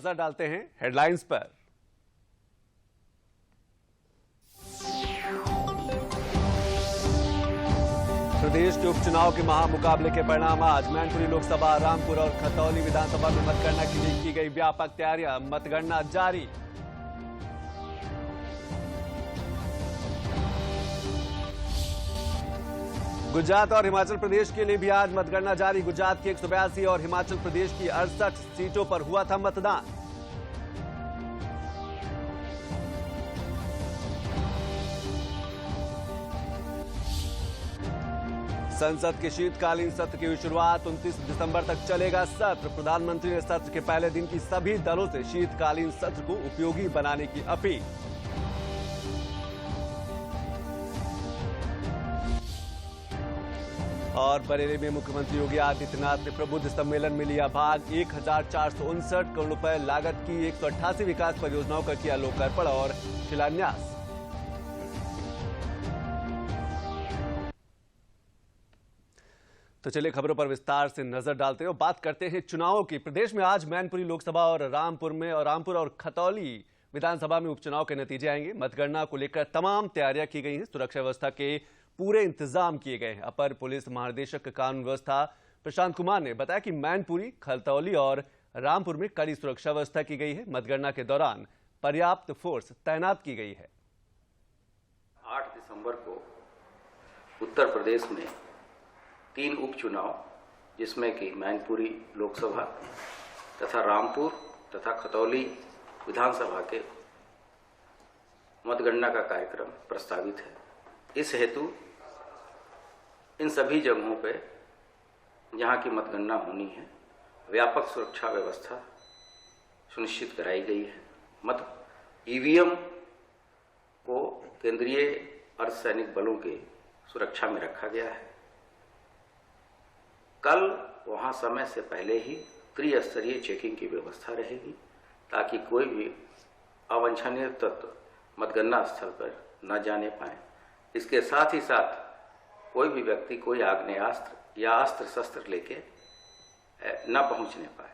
नजर डालते हैं हेडलाइंस पर। प्रदेश के उपचुनाव के महामुकाबले के परिणाम आज। मैनपुरी लोकसभा, रामपुर और खतौली विधानसभा में मतगणना के लिए की गई व्यापक तैयारियां। मतगणना जारी। गुजरात और हिमाचल प्रदेश के लिए भी आज मतगणना जारी। गुजरात की 182 और हिमाचल प्रदेश की 68 सीटों पर हुआ था मतदान। संसद के शीतकालीन सत्र की शुरुआत। 29 दिसंबर तक चलेगा सत्र। प्रधानमंत्री ने सत्र के पहले दिन की सभी दलों से शीतकालीन सत्र को उपयोगी बनाने की अपील। और बरेली में मुख्यमंत्री योगी आदित्यनाथ ने प्रबुद्ध सम्मेलन में लिया भाग। 1459 करोड़ रुपए लागत की 188 विकास परियोजनाओं का किया लोकार्पण और शिलान्यास। तो चलिए खबरों पर विस्तार से नजर डालते हैं और बात करते हैं चुनावों की। प्रदेश में आज मैनपुरी लोकसभा और रामपुर और खतौली विधानसभा में उपचुनाव के नतीजे आएंगे। मतगणना को लेकर तमाम तैयारियां की गई हैं। सुरक्षा व्यवस्था के पूरे इंतजाम किए गए हैं। अपर पुलिस महानिदेशक कानून व्यवस्था प्रशांत कुमार ने बताया कि मैनपुरी, खतौली और रामपुर में कड़ी सुरक्षा व्यवस्था की गई है। मतगणना के दौरान पर्याप्त फोर्स तैनात की गई है। 8 दिसंबर को उत्तर प्रदेश में 3 उपचुनाव, जिसमें कि मैनपुरी लोकसभा तथा रामपुर तथा खतौली विधानसभा के मतगणना का कार्यक्रम प्रस्तावित है। इस हेतु इन सभी जगहों पे जहां की मतगणना होनी है, व्यापक सुरक्षा व्यवस्था सुनिश्चित कराई गई है। ईवीएम को केंद्रीय अर्धसैनिक बलों के सुरक्षा में रखा गया है। कल वहां समय से पहले ही त्रिस्तरीय चेकिंग की व्यवस्था रहेगी, ताकि कोई भी अवांछनीय तत्व मतगणना स्थल पर न जाने पाए। इसके साथ ही साथ कोई भी व्यक्ति कोई आग्नेयास्त्र या अस्त्र शस्त्र लेके न पहुंचने पाए।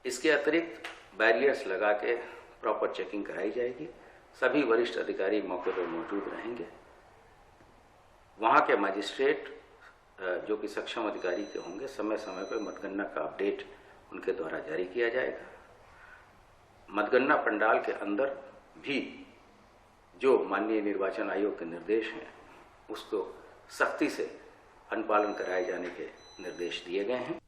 इसके अतिरिक्त बैरियर्स लगा के प्रॉपर चेकिंग कराई जाएगी। सभी वरिष्ठ अधिकारी मौके पर मौजूद रहेंगे। वहां के मजिस्ट्रेट जो कि सक्षम अधिकारी के होंगे, समय समय पर मतगणना का अपडेट उनके द्वारा जारी किया जाएगा। मतगणना पंडाल के अंदर भी जो माननीय निर्वाचन आयोग के निर्देश हैं, उसको सख्ती से अनुपालन कराए जाने के निर्देश दिए गए हैं।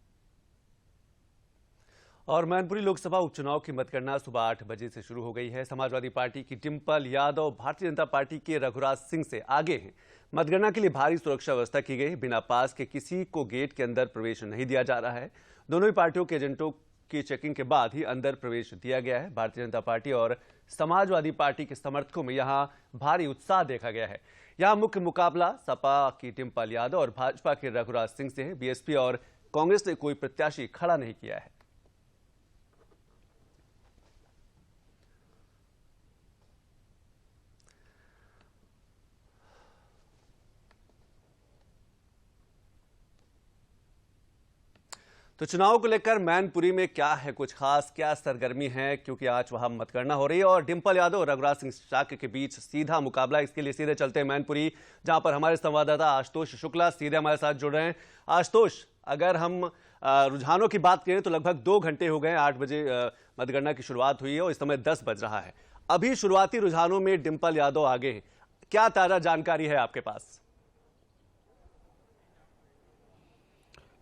और मैनपुरी लोकसभा उपचुनाव की मतगणना सुबह 8 बजे से शुरू हो गई है। समाजवादी पार्टी की डिंपल यादव भारतीय जनता पार्टी के रघुराज सिंह से आगे हैं। मतगणना के लिए भारी सुरक्षा व्यवस्था की गई। बिना पास के किसी को गेट के अंदर प्रवेश नहीं दिया जा रहा है। दोनों ही पार्टियों के एजेंटों की चेकिंग के बाद ही अंदर प्रवेश दिया गया है। भारतीय जनता पार्टी और समाजवादी पार्टी के समर्थकों में यहां भारी उत्साह देखा गया है। यहां मुख्य मुकाबला सपा की डिंपल यादव और भाजपा के रघुराज सिंह से है। बीएसपी और कांग्रेस ने कोई प्रत्याशी खड़ा नहीं किया है। तो चुनाव को लेकर मैनपुरी में क्या है कुछ खास, क्या सरगर्मी है, क्योंकि आज वहां मतगणना हो रही है और डिंपल यादव और रघुराज सिंह शाक्य के बीच सीधा मुकाबला। इसके लिए सीधे चलते हैं मैनपुरी, जहां पर हमारे संवाददाता आशुतोष शुक्ला सीधे हमारे साथ जुड़ रहे हैं। आशुतोष, अगर हम रुझानों की बात करें तो लगभग 2 घंटे हो गए। 8 बजे मतगणना की शुरुआत हुई है और इस समय 10 बज रहा है। अभी शुरुआती रुझानों में डिंपल यादव आगे हैं। क्या ताजा जानकारी है आपके पास?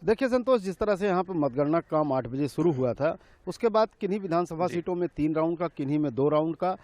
देखिए संतोष, जिस तरह से यहाँ पर मतगणना काम 8 बजे शुरू हुआ था, उसके बाद किन्हीं विधानसभा सीटों में 3 राउंड का, किन्हीं में 2 राउंड का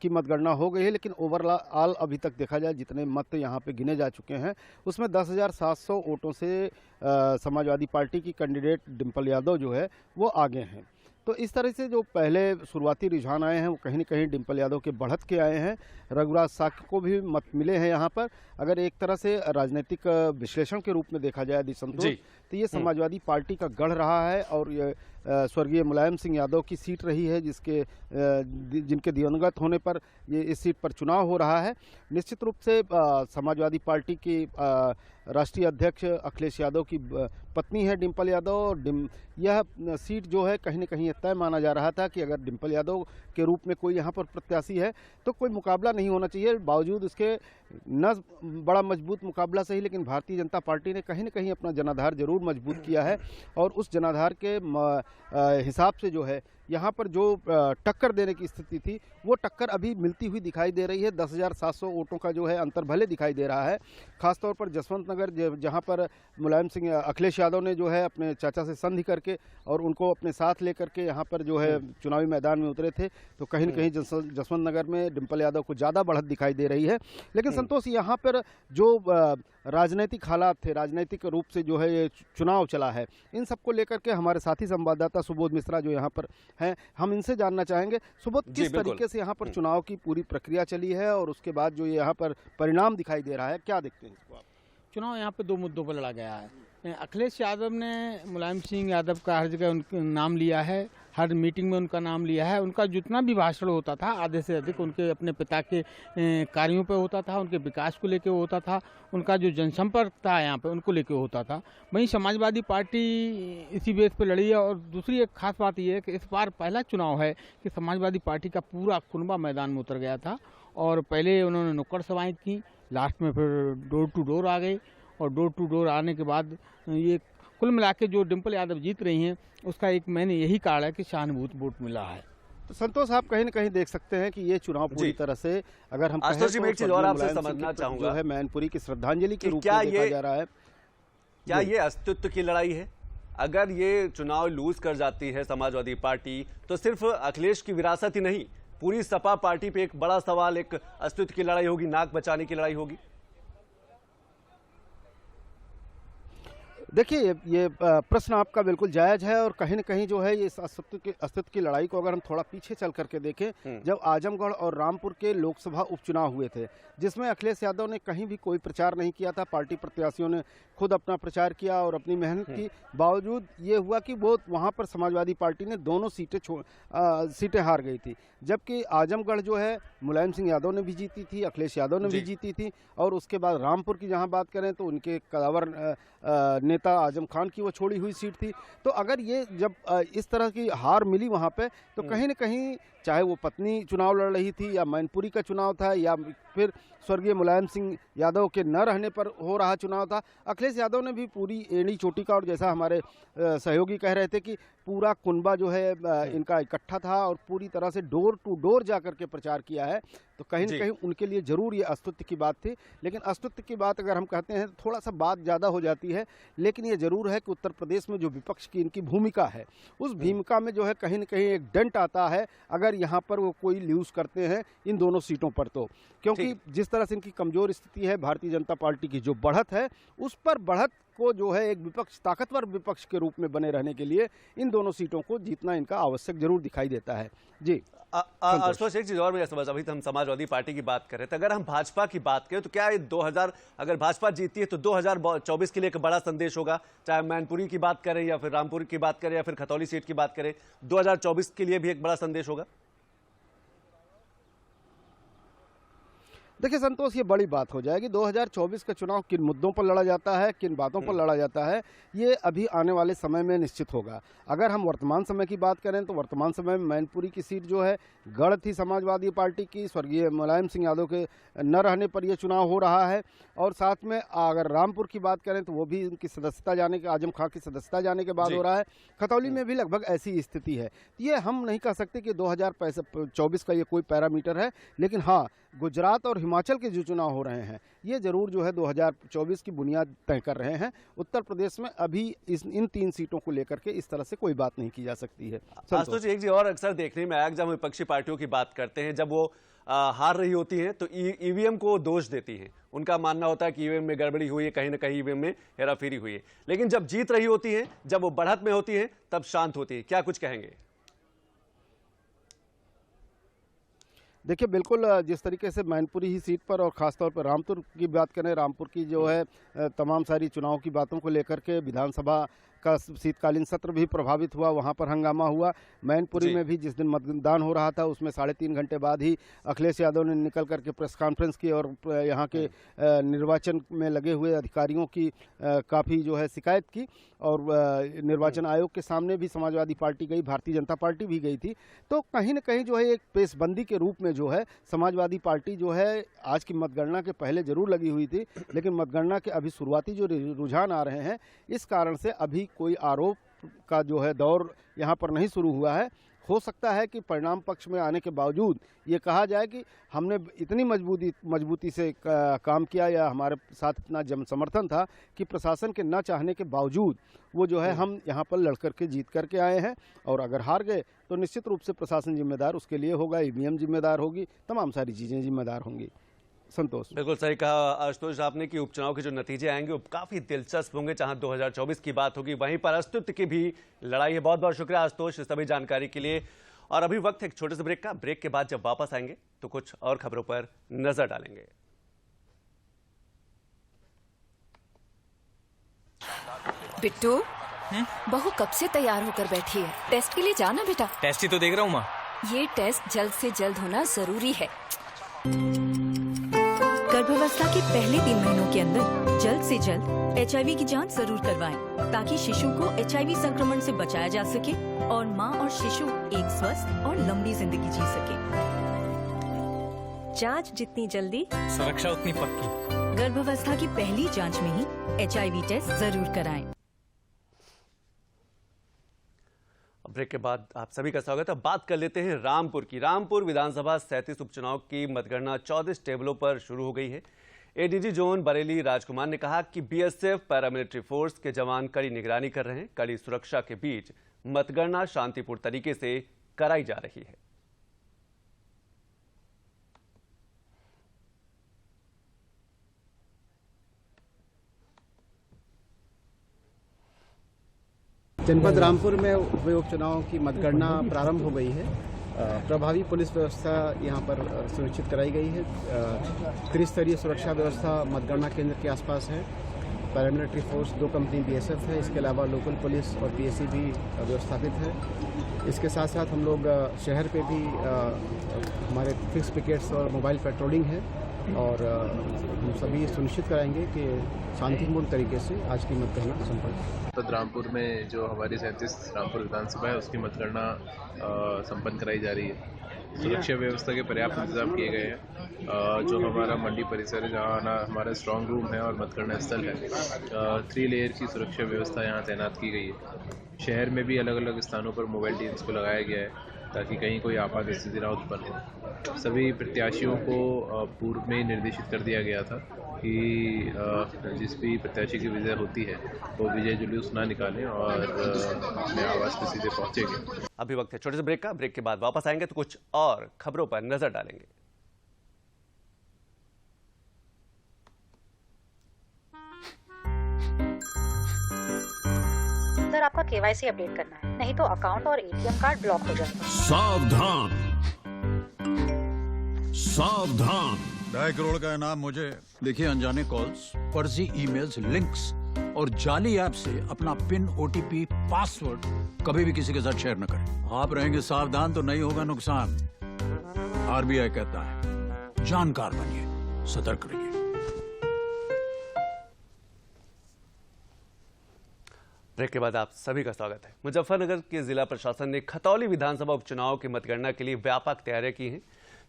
की मतगणना हो गई है। लेकिन ओवरऑल अभी तक देखा जाए जितने मत यहाँ पे गिने जा चुके हैं, उसमें 10,700 वोटों से समाजवादी पार्टी की कैंडिडेट डिंपल यादव जो है वो आगे हैं। तो इस तरह से जो पहले शुरुआती रुझान आए हैं वो कहीं न कहीं डिंपल यादव के बढ़त के आए हैं। रघुराज साक्य को भी मत मिले हैं यहाँ पर। अगर एक तरह से राजनीतिक विश्लेषण के रूप में देखा जाए संतोष, तो ये समाजवादी पार्टी का गढ़ रहा है और ये स्वर्गीय मुलायम सिंह यादव की सीट रही है, जिनके दिवंगत होने पर ये इस सीट पर चुनाव हो रहा है। निश्चित रूप से समाजवादी पार्टी की राष्ट्रीय अध्यक्ष अखिलेश यादव की पत्नी है डिम्पल यादव, और यह सीट जो है कहीं न कहीं तय माना जा रहा था कि अगर डिम्पल यादव के रूप में कोई यहाँ पर प्रत्याशी है तो कोई मुकाबला नहीं होना चाहिए। बावजूद इसके न बड़ा मजबूत मुकाबला सही, लेकिन भारतीय जनता पार्टी ने कहीं न कहीं अपना जनाधार जरूर मजबूत किया है और उस जनाधार के हिसाब से जो है यहाँ पर जो टक्कर देने की स्थिति थी वो टक्कर अभी मिलती हुई दिखाई दे रही है। 10,700 वोटों का जो है अंतर भले दिखाई दे रहा है। खासतौर पर जसवंत नगर जहाँ पर मुलायम सिंह अखिलेश यादव ने जो है अपने चाचा से संधि करके और उनको अपने साथ लेकर के यहाँ पर जो है चुनावी मैदान में उतरे थे, तो कहीं न कहीं जसवंत नगर में डिम्पल यादव को ज़्यादा बढ़त दिखाई दे रही है। लेकिन संतोष, यहाँ पर जो राजनीतिक हालात थे, राजनीतिक रूप से जो है ये चुनाव चला है, इन सबको लेकर के हमारे साथी संवाददाता सुबोध मिश्रा जो यहाँ पर हैं, हम इनसे जानना चाहेंगे। सुबोध, किस तरीके से यहाँ पर चुनाव की पूरी प्रक्रिया चली है और उसके बाद जो यहाँ पर परिणाम दिखाई दे रहा है, क्या देखते हैं इसको आप? चुनाव यहाँ पे दो मुद्दों पर लड़ा गया है। अखिलेश यादव ने मुलायम सिंह यादव का हर जगह उनका नाम लिया है, हर मीटिंग में उनका नाम लिया है। उनका जितना भी भाषण होता था आधे से अधिक उनके अपने पिता के कार्यों पे होता था, उनके विकास को लेके होता था, उनका जो जनसंपर्क था यहाँ पे उनको लेके होता था। वहीं समाजवादी पार्टी इसी बेस पे लड़ी है। और दूसरी एक खास बात यह है कि इस बार पहला चुनाव है कि समाजवादी पार्टी का पूरा कुनबा मैदान में उतर गया था और पहले उन्होंने नुक्कड़ सभाएं की, लास्ट में फिर डोर टू डोर आ गए और डोर टू डोर आने के बाद ये कुल मिला के जो डिम्पल यादव जीत रही हैं उसका एक मैंने यही कारण है कि सहानुभूत वोट मिला है। तो संतोष, आप कहीं न कहीं देख सकते हैं कि ये चुनाव पूरी तरह से, अगर हम आशुतोष जी, मैं एक चीज और आपसे समझना चाहूंगा जो है मैनपुरी की श्रद्धांजलि के रूप में देखा जा रहा है। क्या ये अस्तित्व की लड़ाई है? अगर ये चुनाव लूज कर जाती है समाजवादी पार्टी तो सिर्फ अखिलेश की विरासत ही नहीं, पूरी सपा पार्टी पे एक बड़ा सवाल, एक अस्तित्व की लड़ाई होगी, नाक बचाने की लड़ाई होगी। देखिए, ये प्रश्न आपका बिल्कुल जायज है और कहीं न कहीं जो है ये इस अस्तित्व की लड़ाई को अगर हम थोड़ा पीछे चल करके देखें, जब आजमगढ़ और रामपुर के लोकसभा उपचुनाव हुए थे, जिसमें अखिलेश यादव ने कहीं भी कोई प्रचार नहीं किया था, पार्टी प्रत्याशियों ने खुद अपना प्रचार किया और अपनी मेहनत की, बावजूद ये हुआ कि वो वहाँ पर समाजवादी पार्टी ने दोनों सीटें हार गई थी। जबकि आजमगढ़ जो है मुलायम सिंह यादव ने भी जीती थी, अखिलेश यादव ने भी जीती थी, और उसके बाद रामपुर की जहाँ बात करें तो उनके कदावर नेता आजम खान की वो छोड़ी हुई सीट थी। तो अगर ये जब इस तरह की हार मिली वहाँ पे, तो कहीं न कहीं चाहे वो पत्नी चुनाव लड़ रही थी या मैनपुरी का चुनाव था या फिर स्वर्गीय मुलायम सिंह यादव के न रहने पर हो रहा चुनाव था, अखिलेश यादव ने भी पूरी एड़ी चोटी का, और जैसा हमारे सहयोगी कह रहे थे कि पूरा कुनबा जो है इनका इकट्ठा था और पूरी तरह से डोर टू डोर जाकर के प्रचार किया है, तो कहीं न कहीं उनके लिए जरूर ये अस्तित्व की बात थी। लेकिन अस्तित्व की बात अगर हम कहते हैं तो थोड़ा सा बात ज़्यादा हो जाती है, लेकिन ये जरूर है कि उत्तर प्रदेश में जो विपक्ष की इनकी भूमिका है, उस भूमिका में जो है कहीं न कहीं एक डेंट आता है अगर यहाँ पर वो कोई लूज करते हैं इन दोनों सीटों पर, तो क्योंकि जिस तरह से इनकी कमजोर स्थिति है, भारतीय जनता पार्टी की जो बढ़त है उस पर बढ़त को जो है एक विपक्ष, ताकतवर विपक्ष के रूप में बने रहने के लिए इन दोनों सीटों को जीतना इनका आवश्यक जरूर दिखाई देता है। जी आशुतोष, एक चीज और मैं समझ, अभी तो हम समाजवादी पार्टी की बात कर रहे थे, अगर हम भाजपा की बात करें तो क्या ये 2000 अगर भाजपा जीतती है तो 2024 के लिए एक बड़ा संदेश होगा, चाहे मैनपुरी की बात करें या फिर रामपुर की बात करें या फिर खतौली सीट की बात करें, 2024 के लिए भी एक बड़ा संदेश होगा? देखिए संतोष, ये बड़ी बात हो जाएगी। 2024 का चुनाव किन मुद्दों पर लड़ा जाता है, किन बातों पर लड़ा जाता है, ये अभी आने वाले समय में निश्चित होगा। अगर हम वर्तमान समय की बात करें तो वर्तमान समय में मैनपुरी की सीट जो है गढ़ थी समाजवादी पार्टी की, स्वर्गीय मुलायम सिंह यादव के न रहने पर यह चुनाव हो रहा है। और साथ में अगर रामपुर की बात करें तो वो भी उनकी सदस्यता जाने के, आजम खां की सदस्यता जाने के बाद हो रहा है। खतौली में भी लगभग ऐसी स्थिति है। ये हम नहीं कह सकते कि 2024 का ये कोई पैरामीटर है, लेकिन हाँ, गुजरात और हिमाचल के जो चुनाव हो रहे हैं ये जरूर जो है 2024 की बुनियाद तय कर रहे हैं। उत्तर प्रदेश में अभी इन 3 सीटों को लेकर के इस तरह से कोई बात नहीं की जा सकती है। आशुतोष, एक चीज और अक्सर देखने में आया, जब विपक्षी पार्टियों की बात करते हैं, जब वो हार रही होती हैं तो ईवीएम को दोष देती हैं। उनका मानना होता है कि ईवीएम में गड़बड़ी हुई है, कहीं ना कहीं ईवीएम में हेराफेरी हुई है। लेकिन जब जीत रही होती है, जब वो बढ़त में होती है, तब शांत होती है। क्या कुछ कहेंगे? देखिए बिल्कुल जिस तरीके से मैनपुरी ही सीट पर और ख़ासतौर पर रामपुर की बात करें, रामपुर की जो है तमाम सारी चुनाव की बातों को लेकर के विधानसभा का शीतकालीन सत्र भी प्रभावित हुआ, वहाँ पर हंगामा हुआ। मैनपुरी में भी जिस दिन मतदान हो रहा था उसमें 3.5 घंटे बाद ही अखिलेश यादव ने निकल करके प्रेस कॉन्फ्रेंस की और यहाँ के निर्वाचन में लगे हुए अधिकारियों की काफ़ी जो है शिकायत की और निर्वाचन आयोग के सामने भी समाजवादी पार्टी गई, भारतीय जनता पार्टी भी गई थी। तो कहीं न कहीं जो है एक पेशबंदी के रूप में जो है समाजवादी पार्टी जो है आज की मतगणना के पहले जरूर लगी हुई थी, लेकिन मतगणना के अभी शुरुआती जो रुझान आ रहे हैं इस कारण से अभी कोई आरोप का जो है दौर यहाँ पर नहीं शुरू हुआ है। हो सकता है कि परिणाम पक्ष में आने के बावजूद ये कहा जाए कि हमने इतनी मजबूती से काम किया या हमारे साथ इतना जन समर्थन था कि प्रशासन के न चाहने के बावजूद वो जो है हम यहाँ पर लड़ करके जीत करके आए हैं। और अगर हार गए तो निश्चित रूप से प्रशासन जिम्मेदार उसके लिए होगा, ईवीएम जिम्मेदार होगी, तमाम सारी चीज़ें जिम्मेदार होंगी। संतोष, बिल्कुल सही कहा आशुतोष आपने कि उपचुनाव के जो नतीजे आएंगे वो काफी दिलचस्प होंगे। जहां 2024 की बात होगी वहीं पर अस्तित्व की भी लड़ाई है। बहुत बहुत शुक्रिया आशुतोष इस सभी जानकारी के लिए। और अभी वक्त है एक छोटे से ब्रेक का। ब्रेक के बाद जब वापस आएंगे तो कुछ और खबरों पर नजर डालेंगे। बिट्टू, बहू कब से तैयार होकर बैठी है? टेस्ट के लिए जाना बेटा। टेस्ट ही तो देख रहा हूँ माँ। ये टेस्ट जल्द से जल्द होना जरूरी है। गर्भावस्था के पहले 3 महीनों के अंदर जल्द से जल्द HIV की जांच जरूर करवाएं, ताकि शिशु को HIV संक्रमण से बचाया जा सके और माँ और शिशु एक स्वस्थ और लंबी जिंदगी जी सके। जांच जितनी जल्दी, सुरक्षा उतनी पक्की। गर्भावस्था की पहली जांच में ही HIV टेस्ट जरूर कराएं। ब्रेक के बाद आप सभी का स्वागत है। बात कर लेते हैं रामपुर की। रामपुर विधानसभा 37 उपचुनाव की मतगणना 14 टेबलों पर शुरू हो गई है। एडीजी जोन बरेली राजकुमार ने कहा कि बीएसएफ पैरामिलिट्री फोर्स के जवान कड़ी निगरानी कर रहे हैं। कड़ी सुरक्षा के बीच मतगणना शांतिपूर्ण तरीके से कराई जा रही है। जनपद रामपुर में हुए उपचुनाव की मतगणना प्रारंभ हो गई है। प्रभावी पुलिस व्यवस्था यहाँ पर सुनिश्चित कराई गई है। त्रिस्तरीय सुरक्षा व्यवस्था मतगणना केंद्र के आसपास है। पैरामिलिट्री फोर्स 2 कंपनी बीएसएफ है, इसके अलावा लोकल पुलिस और पीएसी भी व्यवस्थापित है। इसके साथ साथ हम लोग शहर पे भी हमारे फिक्स पिकेट्स और मोबाइल पेट्रोलिंग है और हम सभी सुनिश्चित कराएंगे कि शांतिपूर्ण तरीके से आज की मतगणना संपन्न। रामपुर में जो हमारी 37 रामपुर विधानसभा है उसकी मतगणना संपन्न कराई जा रही है। सुरक्षा व्यवस्था के पर्याप्त इंतजाम किए गए हैं। जो हमारा मंडी परिसर है जहाँ हमारा स्ट्रांग रूम है और मतगणना स्थल है, 3 लेयर की सुरक्षा व्यवस्था यहाँ तैनात की गई है। शहर में भी अलग अलग स्थानों पर मोबाइल टीम्स को लगाया गया है ताकि कहीं कोई आपात स्थिति न उत्पन्न हो। सभी प्रत्याशियों को पूर्व में निर्देशित कर दिया गया था कि जिस भी प्रत्याशी की विजय होती है वो विजय जुलूस ना निकालें और अपने आवास पर सीधे पहुंचेंगे। अभी वक्त है छोटे से ब्रेक का। ब्रेक के बाद वापस आएंगे तो कुछ और खबरों पर नजर डालेंगे। सर, आपका केवाईसी अपडेट करना है, नहीं तो अकाउंट और एटीएम कार्ड ब्लॉक हो जाएगा। सावधान सावधान, 2.5 करोड़ का इनाम मुझे। देखिए, अनजाने कॉल्स, फर्जी ईमेल्स, लिंक्स और जाली ऐप से अपना पिन, ओटीपी, पासवर्ड कभी भी किसी के साथ शेयर न करें। आप रहेंगे सावधान तो नहीं होगा नुकसान। आरबीआई कहता है जानकार बनिए, सतर्क रहिए। ब्रेक के बाद आप सभी का स्वागत है। मुजफ्फरनगर के जिला प्रशासन ने खतौली विधानसभा उपचुनाव की मतगणना के लिए व्यापक तैयारियां की हैं।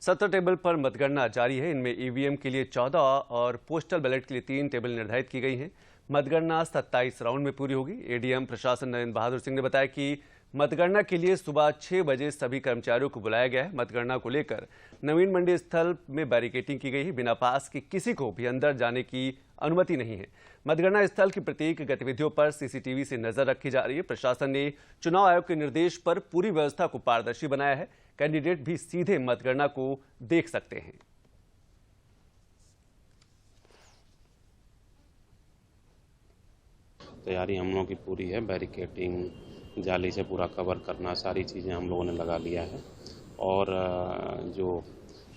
17 टेबल पर मतगणना जारी है। इनमें ईवीएम के लिए 14 और पोस्टल बैलेट के लिए 3 टेबल निर्धारित की गई हैं। मतगणना 27 राउंड में पूरी होगी। एडीएम प्रशासन नरेंद्र बहादुर सिंह ने बताया कि मतगणना के लिए सुबह 6 बजे सभी कर्मचारियों को बुलाया गया है। मतगणना को लेकर नवीन मंडी स्थल में बैरिकेडिंग की गई है। बिना पास के किसी को भी अंदर जाने की अनुमति नहीं है। मतगणना स्थल की प्रत्येक गतिविधियों पर सीसीटीवी से नजर रखी जा रही है। प्रशासन ने चुनाव आयोग के निर्देश पर पूरी व्यवस्था को पारदर्शी बनाया है। कैंडिडेट भी सीधे मतगणना को देख सकते हैं। तैयारी हम लोगों की पूरी है। बैरिकेडिंग, जाली से पूरा कवर करना, सारी चीज़ें हम लोगों ने लगा लिया है। और जो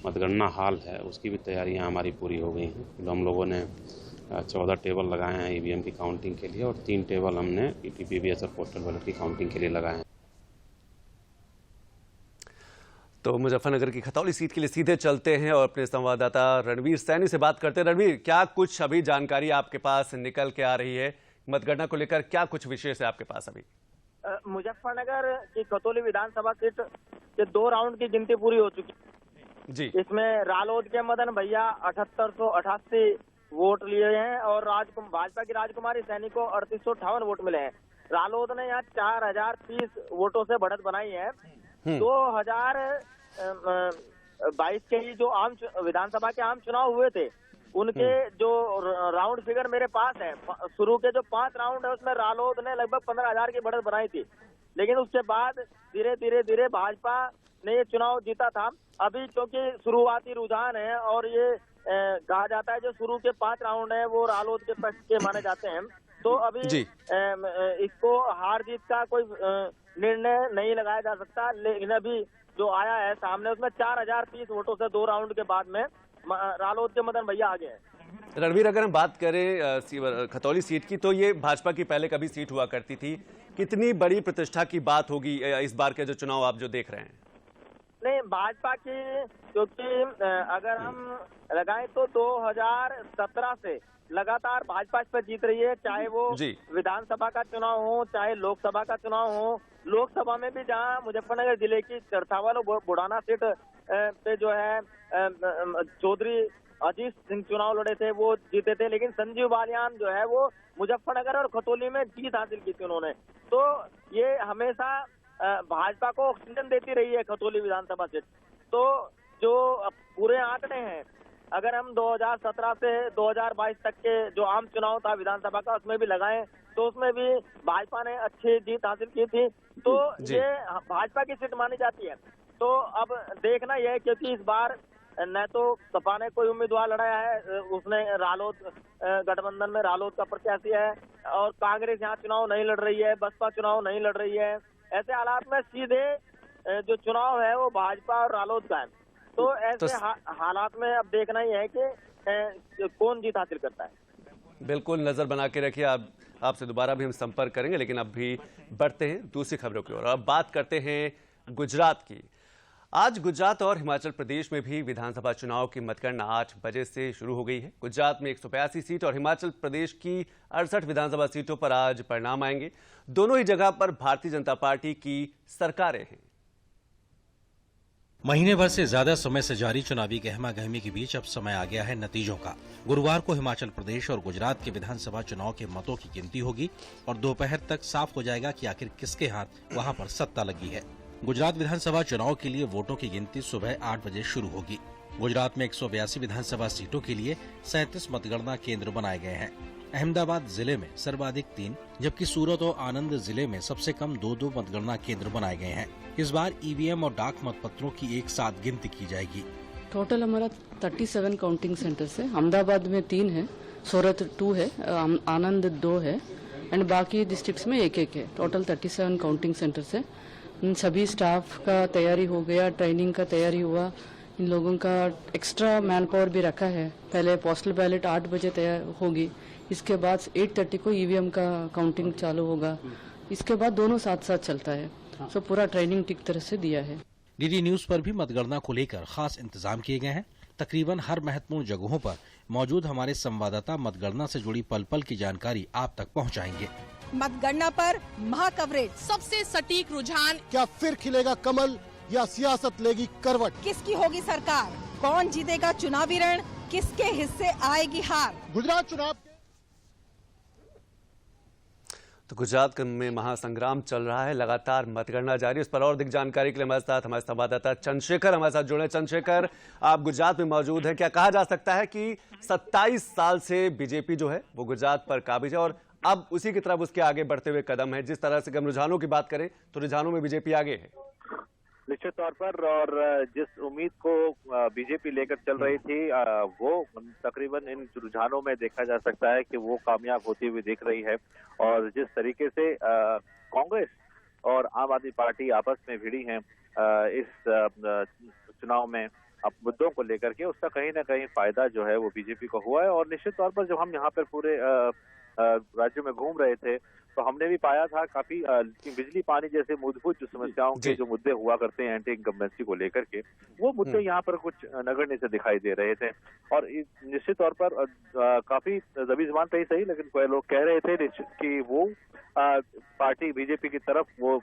मतगणना हॉल है उसकी भी तैयारियां हमारी पूरी हो गई हैं। हम लोगों ने 14 टेबल लगाए हैं ईवीएम की काउंटिंग के लिए और 3 टेबल हमने ईटीपीबीएस और पोस्टल बैलेट की काउंटिंग के लिए लगाए हैं। तो मुजफ्फरनगर की खतौली सीट के लिए सीधे चलते हैं और अपने संवाददाता रणवीर सैनी से बात करते हैं। रणवीर, क्या कुछ अभी जानकारी आपके पास निकल के आ रही है मतगणना को लेकर? क्या कुछ विशेष है आपके पास अभी? मुजफ्फरनगर की खतौली विधानसभा सीट के 2 राउंड की गिनती पूरी हो चुकी जी। इसमें रालोद के मदन भैया 7888 वोट लिए हैं और भाजपा की राजकुमारी सैनी को 3858 वोट मिले हैं। रालोद ने यहाँ 4030 वोटों से बढ़त बनाई है। 2022 के ही जो आम विधानसभा के आम चुनाव हुए थे उनके जो राउंड फिगर मेरे पास है, शुरू के जो 5 राउंड है उसमें रालोद ने लगभग 15,000 की बढ़त बनाई थी, लेकिन उसके बाद धीरे धीरे भाजपा ने ये चुनाव जीता था। अभी क्योंकि शुरुआती रुझान है और ये कहा जाता है जो शुरू के 5 राउंड है वो रालोद के पक्ष के माने जाते हैं, तो अभी इसको हार जीत का कोई निर्णय नहीं लगाया जा सकता। लेकिन अभी जो आया है सामने उसमें 4030 वोटों से 2 राउंड के बाद में रालोद के मदन भैया आगे हैं। रणवीर, अगर हम बात करें खतौली सीट की तो ये भाजपा की पहले कभी सीट हुआ करती थी, कितनी बड़ी प्रतिष्ठा की बात होगी इस बार के जो चुनाव आप जो देख रहे हैं? नहीं, भाजपा की क्योंकि अगर हम लगाएं तो 2017 से लगातार भाजपा इस पर जीत रही है, चाहे वो विधानसभा का चुनाव हो चाहे लोकसभा का चुनाव हो। लोकसभा में भी जहां मुजफ्फरनगर जिले की चरथावल और बुढ़ाना सीट पे जो है चौधरी अजीत सिंह चुनाव लड़े थे वो जीते थे, लेकिन संजीव बालियान जो है वो मुजफ्फरनगर और खतौली में जीत हासिल की थी उन्होंने। तो ये हमेशा भाजपा को ऑक्सीजन देती रही है खतौली विधानसभा सीट। तो जो पूरे आंकड़े हैं, अगर हम 2017 से 2022 तक के जो आम चुनाव था विधानसभा का उसमें भी लगाएं तो उसमें भी भाजपा ने अच्छी जीत हासिल की थी, तो ये भाजपा की सीट मानी जाती है। तो अब देखना यह है क्योंकि इस बार न तो सपा ने कोई उम्मीदवार लड़ाया है, उसने रालोद गठबंधन में रालोद का प्रत्याशी है, और कांग्रेस यहाँ चुनाव नहीं लड़ रही है, बसपा चुनाव नहीं लड़ रही है। ऐसे हालात में सीधे जो चुनाव है वो भाजपा और रालोद का है। तो ऐसे हालात में अब देखना ही है कि कौन जीत हासिल करता है। बिल्कुल नजर बना के रखिए। आपसे दोबारा भी हम संपर्क करेंगे, लेकिन अब भी बढ़ते हैं दूसरी खबरों की ओर। अब बात करते हैं गुजरात की। आज गुजरात और हिमाचल प्रदेश में भी विधानसभा चुनाव की मतगणना 8 बजे से शुरू हो गई है। गुजरात में 182 सीट और हिमाचल प्रदेश की 68 विधानसभा सीटों पर आज परिणाम आएंगे। दोनों ही जगह पर भारतीय जनता पार्टी की सरकारें हैं। महीने भर से ज्यादा समय से जारी चुनावी गहमागहमी के बीच अब समय आ गया है नतीजों का। गुरुवार को हिमाचल प्रदेश और गुजरात के विधानसभा चुनाव के मतों की गिनती होगी और दोपहर तक साफ हो जाएगा कि आखिर किसके हाथ वहां पर सत्ता लगी है। गुजरात विधानसभा चुनाव के लिए वोटों की गिनती सुबह 8 बजे शुरू होगी। गुजरात में 182 विधानसभा सीटों के लिए 37 मतगणना केंद्र बनाए गए हैं। अहमदाबाद जिले में सर्वाधिक 3, जबकि सूरत और आनंद जिले में सबसे कम 2-2 मतगणना केंद्र बनाए गए हैं। इस बार ईवीएम और डाक मतपत्रों की एक साथ गिनती की जाएगी। टोटल हमारा 37 काउंटिंग सेंटर है। अहमदाबाद में 3 है, सूरत 2 है, आनंद 2 है एंड बाकी डिस्ट्रिक्ट्स में 1-1 है। टोटल 37 काउंटिंग सेंटर है। इन सभी स्टाफ का तैयारी हो गया, ट्रेनिंग का तैयारी हुआ, इन लोगों का एक्स्ट्रा मैन पावर भी रखा है। पहले पोस्टल बैलेट 8 बजे तैयार होगी, इसके बाद 8:30 को ईवीएम का काउंटिंग चालू होगा, इसके बाद दोनों साथ साथ चलता है। सो पूरा ट्रेनिंग ठीक तरह से दिया है। डीडी न्यूज पर भी मतगणना को लेकर खास इंतजाम किए गए हैं। तकरीबन हर महत्वपूर्ण जगहों पर मौजूद हमारे संवाददाता मतगणना से जुड़ी पल पल की जानकारी आप तक पहुंचाएंगे। मतगणना पर महा कवरेज, सबसे सटीक रुझान, क्या फिर खिलेगा कमल या सियासत लेगी करवट, किसकी होगी सरकार, कौन जीतेगा चुनावी रण, किसके हिस्से आएगी हार। गुजरात चुनाव तो गुजरात में महासंग्राम चल रहा है, लगातार मतगणना जारी है। उस पर और अधिक जानकारी के लिए हमारे साथ हमारे संवाददाता चंद्रशेखर हमारे साथ जुड़े। चंद्रशेखर, आप गुजरात में मौजूद हैं, क्या कहा जा सकता है कि 27 साल से बीजेपी जो है वो गुजरात पर काबिज है और अब उसी की तरफ उसके आगे बढ़ते हुए कदम है? जिस तरह से हम रुझानों की बात करें तो रुझानों में बीजेपी आगे है निश्चित तौर पर, और जिस उम्मीद को बीजेपी लेकर चल रही थी वो तकरीबन इन रुझानों में देखा जा सकता है कि वो कामयाब होती हुई दिख रही है। और जिस तरीके से कांग्रेस और आम आदमी पार्टी आपस में भिड़ी हैं इस चुनाव में, मुद्दों को लेकर के, उसका कहीं ना कहीं फायदा जो है वो बीजेपी को हुआ है। और निश्चित तौर पर जब हम यहाँ पर पूरे राज्य में घूम रहे थे तो हमने भी पाया था काफी बिजली पानी जैसे मूलभूत जो समस्याओं के जो मुद्दे हुआ करते हैं एंटी इनकम्बेंसी को लेकर के, वो मुद्दे यहाँ पर कुछ नगण्य से दिखाई दे रहे थे। और निश्चित तौर पर काफी दबी जुबान पे ही सही, लेकिन कोई लोग कह रहे थे कि वो पार्टी बीजेपी की तरफ वो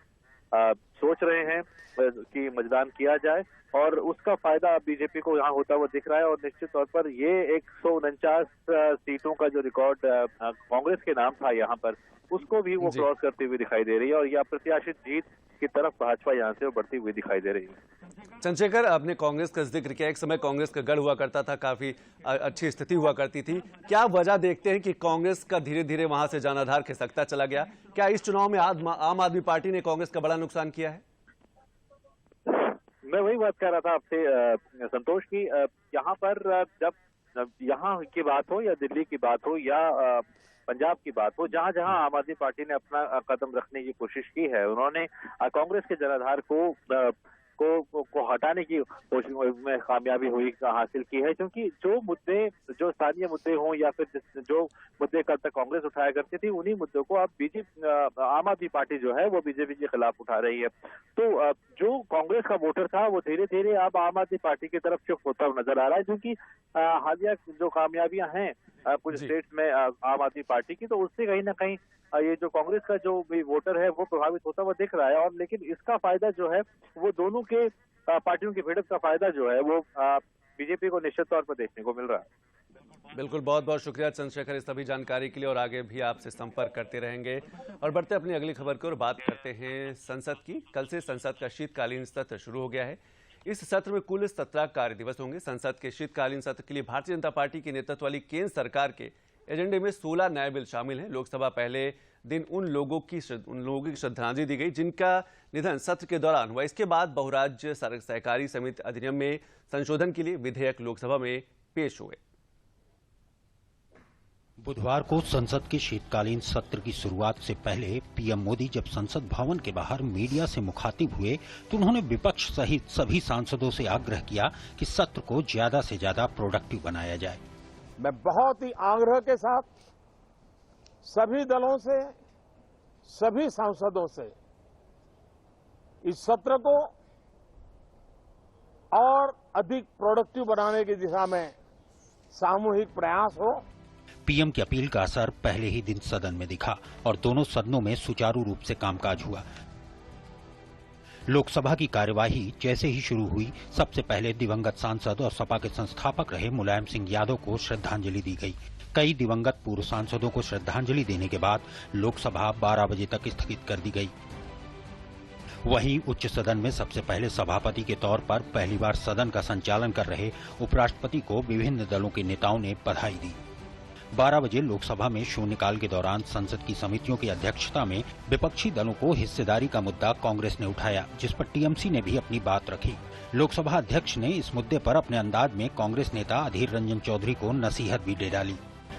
सोच रहे हैं कि मतदान किया जाए, और उसका फायदा बीजेपी को यहाँ होता हुआ दिख रहा है। और निश्चित तौर पर ये 149 सीटों का जो रिकॉर्ड कांग्रेस के नाम था यहाँ पर, उसको भी वो क्रॉस करती हुई दिखाई दे रही है, और यह अप्रत्याशित जीत की तरफ भाजपा यहाँ से बढ़ती हुई दिखाई दे रही है। चंद्रशेखर, आपने कांग्रेस का जिक्र किया, एक समय कांग्रेस का गढ़ हुआ करता था, काफी अच्छी स्थिति हुआ करती थी। क्या वजह देखते हैं कि कांग्रेस का धीरे धीरे वहां से जनाधार खिसकता चला गया? क्या इस चुनाव में आम आदमी पार्टी ने कांग्रेस का बड़ा नुकसान किया है? मैं वही बात कर रहा था आपसे संतोष की, यहाँ पर जब यहाँ की बात हो या दिल्ली की बात हो या पंजाब की बात हो, जहां जहां आम आदमी पार्टी ने अपना कदम रखने की कोशिश की है, उन्होंने कांग्रेस के जनाधार को हटाने की कोशिश में कामयाबी हासिल की है। क्योंकि जो मुद्दे, जो स्थानीय मुद्दे हों या फिर जो मुद्दे कल तक कांग्रेस उठाया करती थी, उन्हीं मुद्दों को अब आम आदमी पार्टी जो है वो बीजेपी के खिलाफ उठा रही है। तो जो कांग्रेस का वोटर था वो धीरे धीरे अब आम आदमी पार्टी की तरफ शिफ्ट होता हुआ नजर आ रहा है, क्योंकि हालिया जो कामयाबियां हैं कुछ स्टेट्स में आम आदमी पार्टी की, तो उससे कहीं ना कहीं ये जो कांग्रेस का जो भी वोटर है वो प्रभावित होता हुआ दिख रहा है। और लेकिन इसका फायदा जो है वो दोनों के पार्टियों की भिड़ंत का फायदा जो है वो बीजेपी को निश्चित तौर पर देखने को मिल रहा है। बिल्कुल, बहुत बहुत शुक्रिया चंद्रशेखर इस सभी जानकारी के लिए, और आगे भी आपसे संपर्क करते रहेंगे। और बढ़ते अपनी अगली खबर की और बात करते हैं संसद की। कल से संसद का शीतकालीन सत्र शुरू हो गया है। इस सत्र में कुल 17 कार्य दिवस होंगे। संसद के शीतकालीन सत्र के लिए भारतीय जनता पार्टी के नेतृत्व वाली केंद्र सरकार के एजेंडे में 16 नए बिल शामिल हैं। लोकसभा पहले दिन उन लोगों की श्रद्धांजलि दी गई जिनका निधन सत्र के दौरान हुआ। इसके बाद बहुराज्य सहकारी समिति अधिनियम में संशोधन के लिए विधेयक लोकसभा में पेश हुए। बुधवार को संसद के शीतकालीन सत्र की शुरुआत से पहले पीएम मोदी जब संसद भवन के बाहर मीडिया से मुखातिब हुए तो उन्होंने विपक्ष सहित सभी सांसदों से आग्रह किया कि सत्र को ज्यादा से ज्यादा प्रोडक्टिव बनाया जाए। मैं बहुत ही आग्रह के साथ सभी दलों से, सभी सांसदों से इस सत्र को और अधिक प्रोडक्टिव बनाने की दिशा में सामूहिक प्रयास हो। पीएम की अपील का असर पहले ही दिन सदन में दिखा और दोनों सदनों में सुचारू रूप से कामकाज हुआ। लोकसभा की कार्यवाही जैसे ही शुरू हुई, सबसे पहले दिवंगत सांसद और सपा के संस्थापक रहे मुलायम सिंह यादव को श्रद्धांजलि दी गई। कई दिवंगत पूर्व सांसदों को श्रद्धांजलि देने के बाद लोकसभा 12 बजे तक स्थगित कर दी गई। वहीं उच्च सदन में सबसे पहले सभापति के तौर पर पहली बार सदन का संचालन कर रहे उपराष्ट्रपति को विभिन्न दलों के नेताओं ने बधाई दी। 12 बजे लोकसभा में शून्यकाल के दौरान संसद की समितियों की अध्यक्षता में विपक्षी दलों को हिस्सेदारी का मुद्दा कांग्रेस ने उठाया, जिस पर टीएमसी ने भी अपनी बात रखी। लोकसभा अध्यक्ष ने इस मुद्दे पर अपने अंदाज में कांग्रेस नेता अधीर रंजन चौधरी को नसीहत भी दे डाली।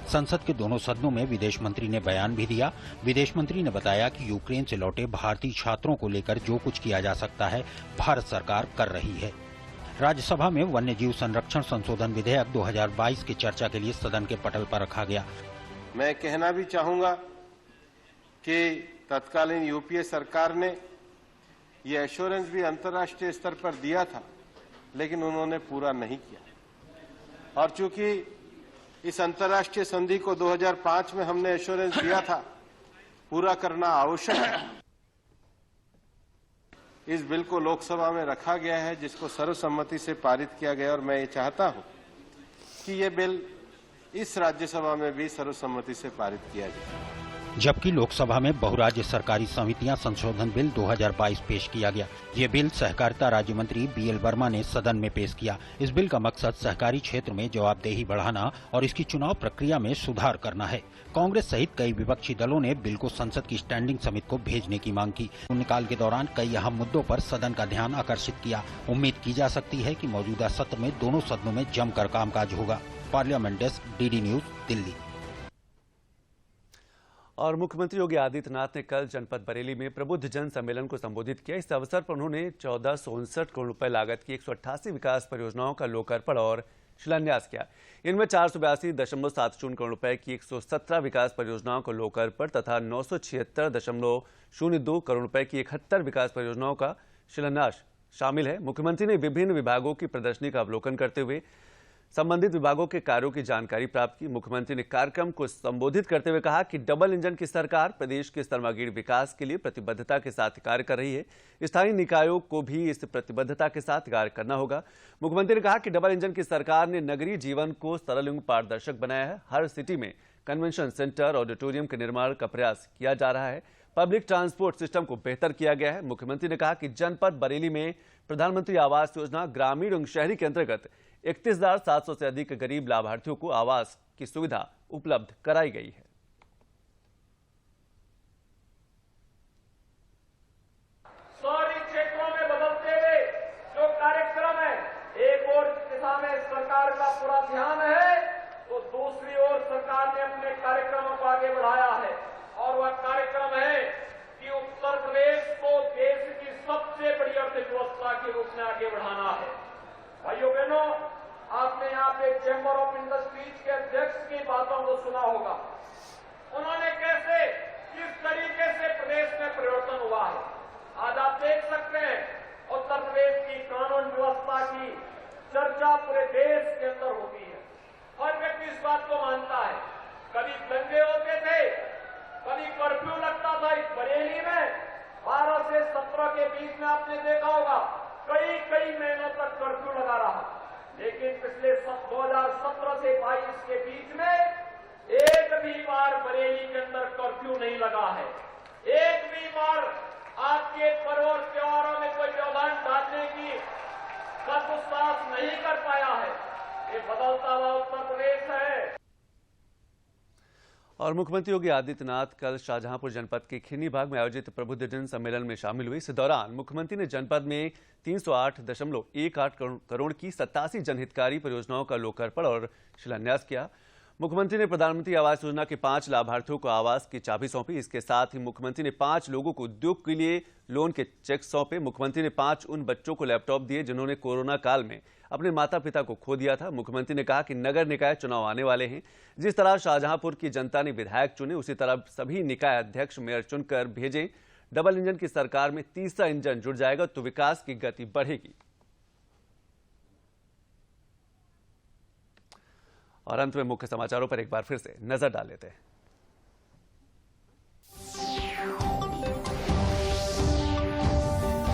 संसद के दोनों सदनों में विदेश मंत्री ने बयान भी दिया। विदेश मंत्री ने बताया कि यूक्रेन से लौटे भारतीय छात्रों को लेकर जो कुछ किया जा सकता है भारत सरकार कर रही है। राज्यसभा में वन्य जीव संरक्षण संशोधन विधेयक 2022 की चर्चा के लिए सदन के पटल पर रखा गया। मैं कहना भी चाहूंगा कि तत्कालीन यूपीए सरकार ने ये एश्योरेंस भी अंतर्राष्ट्रीय स्तर पर दिया था, लेकिन उन्होंने पूरा नहीं किया। और चूंकि इस अंतर्राष्ट्रीय संधि को 2005 में हमने एश्योरेंस दिया था, पूरा करना आवश्यक है। इस बिल को लोकसभा में रखा गया है, जिसको सर्वसम्मति से पारित किया गया, और मैं ये चाहता हूं कि ये बिल इस राज्यसभा में भी सर्वसम्मति से पारित किया जाए। जबकि लोकसभा में बहुराज्य सरकारी समितियां संशोधन बिल 2022 पेश किया गया। ये बिल सहकारिता राज्य मंत्री बीएल वर्मा ने सदन में पेश किया। इस बिल का मकसद सहकारी क्षेत्र में जवाबदेही बढ़ाना और इसकी चुनाव प्रक्रिया में सुधार करना है। कांग्रेस सहित कई विपक्षी दलों ने बिल को संसद की स्टैंडिंग समिति को भेजने की मांग की। शून्यकाल के दौरान कई अहम मुद्दों पर सदन का ध्यान आकर्षित किया। उम्मीद की जा सकती है कि मौजूदा सत्र में दोनों सदनों में जमकर कामकाज होगा। Parliament desk, DD news, Delhi. और मुख्यमंत्री योगी आदित्यनाथ ने कल जनपद बरेली में प्रबुद्ध जन सम्मेलन को संबोधित किया। इस अवसर पर उन्होंने 1459 करोड़ रुपए लागत की 188 विकास परियोजनाओं का लोकार्पण और शिलान्यास किया। इनमें 482.70 करोड़ रुपए की 117 विकास परियोजनाओं का लोकार्पण तथा 976.02 करोड़ रुपए की 71 विकास परियोजनाओं का शिलान्यास शामिल है। मुख्यमंत्री ने विभिन्न विभागों की प्रदर्शनी का अवलोकन करते हुए संबंधित विभागों के कार्यों की जानकारी प्राप्त की। मुख्यमंत्री ने कार्यक्रम को संबोधित करते हुए कहा कि डबल इंजन की सरकार प्रदेश के सर्वांगीण विकास के लिए प्रतिबद्धता के साथ कार्य कर रही है। स्थानीय निकायों को भी इस प्रतिबद्धता के साथ कार्य करना होगा। मुख्यमंत्री ने कहा कि डबल इंजन की सरकार ने नगरीय जीवन को सरल एवं पारदर्शक बनाया है। हर सिटी में कन्वेंशन सेंटर, ऑडिटोरियम के निर्माण का प्रयास किया जा रहा है। पब्लिक ट्रांसपोर्ट सिस्टम को बेहतर किया गया है। मुख्यमंत्री ने कहा कि जनपद बरेली में प्रधानमंत्री आवास योजना ग्रामीण एवं शहरी के अंतर्गत 31,700 से अधिक गरीब लाभार्थियों को आवास की सुविधा उपलब्ध कराई गई है। शहरी क्षेत्रों में बदलते हुए जो कार्यक्रम है, एक और दिशा में सरकार का पूरा ध्यान है तो दूसरी ओर सरकार ने अपने कार्यक्रमों को आगे बढ़ाया है और वह कार्यक्रम है कि उत्तर प्रदेश को देश की सबसे बड़ी अर्थव्यवस्था के रूप में आगे बढ़ाना है। भाइयों बहनों, आपने यहाँ पे चैम्बर ऑफ इंडस्ट्रीज के अध्यक्ष की बातों को सुना होगा। उन्होंने कैसे किस तरीके से प्रदेश में परिवर्तन हुआ है। आज आप देख सकते हैं उत्तर प्रदेश की कानून व्यवस्था की चर्चा पूरे देश के अंदर होती है। हर व्यक्ति इस बात को मानता है। कभी दंगे होते थे, कभी कर्फ्यू लगता था। इस बरेली में 12 से 17 के बीच में आपने देखा होगा कई महीनों तक कर्फ्यू लगा रहा, लेकिन पिछले 2017 से 22 के बीच में एक भी बार बरेली के अंदर कर्फ्यू नहीं लगा है। एक भी बार आपके पर्व और त्योहारों में कोई व्यवधान डालने की दुस्साहस नहीं कर पाया है। ये बदलता हुआ उत्तर प्रदेश है। और मुख्यमंत्री योगी आदित्यनाथ कल शाहजहांपुर जनपद के खिरनी भाग में आयोजित प्रबुद्ध जन सम्मेलन में शामिल हुए। इस दौरान मुख्यमंत्री ने जनपद में 308.18 करोड़ की 87 जनहितकारी परियोजनाओं का लोकार्पण और शिलान्यास किया। मुख्यमंत्री ने प्रधानमंत्री आवास योजना के 5 लाभार्थियों को आवास की चाबी सौंपी। इसके साथ ही मुख्यमंत्री ने 5 लोगों को उद्योग के लिए लोन के चेक सौंपे। मुख्यमंत्री ने 5 उन बच्चों को लैपटॉप दिए जिन्होंने कोरोना काल में अपने माता पिता को खो दिया था। मुख्यमंत्री ने कहा कि नगर निकाय चुनाव आने वाले हैं। जिस तरह शाहजहांपुर की जनता ने विधायक चुने, उसी तरह सभी निकाय अध्यक्ष मेयर चुनकर भेजें। डबल इंजन की सरकार में तीसरा इंजन जुड़ जाएगा तो विकास की गति बढ़ेगी। और अंत में मुख्य समाचारों पर एक बार फिर से नजर डाल लेते हैं।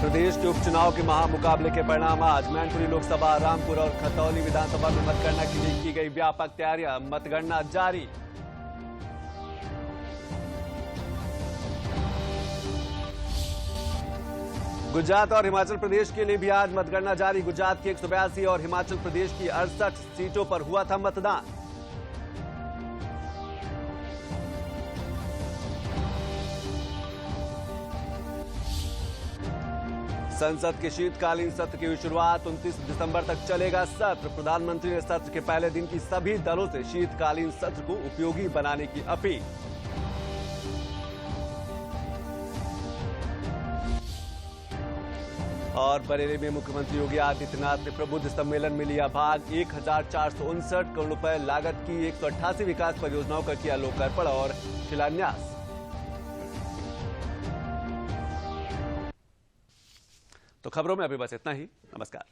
प्रदेश के उपचुनाव के महामुकाबले के परिणाम आज। मैनपुरी लोकसभा, रामपुर और खतौली विधानसभा में मतगणना के लिए की गई व्यापक तैयारियां। मतगणना जारी। गुजरात और हिमाचल प्रदेश के लिए भी आज मतगणना जारी। गुजरात की 182 और हिमाचल प्रदेश की 68 सीटों पर हुआ था मतदान। संसद के शीतकालीन सत्र की शुरुआत 29 दिसंबर तक चलेगा सत्र। प्रधानमंत्री ने सत्र के पहले दिन की सभी दलों से शीतकालीन सत्र को उपयोगी बनाने की अपील। और बरेली में मुख्यमंत्री योगी आदित्यनाथ ने प्रबुद्ध सम्मेलन में लिया भाग। 1,459 करोड़ रुपए लागत की 188 विकास परियोजनाओं का किया लोकार्पण और शिलान्यास। तो खबरों में अभी बस इतना ही। नमस्कार।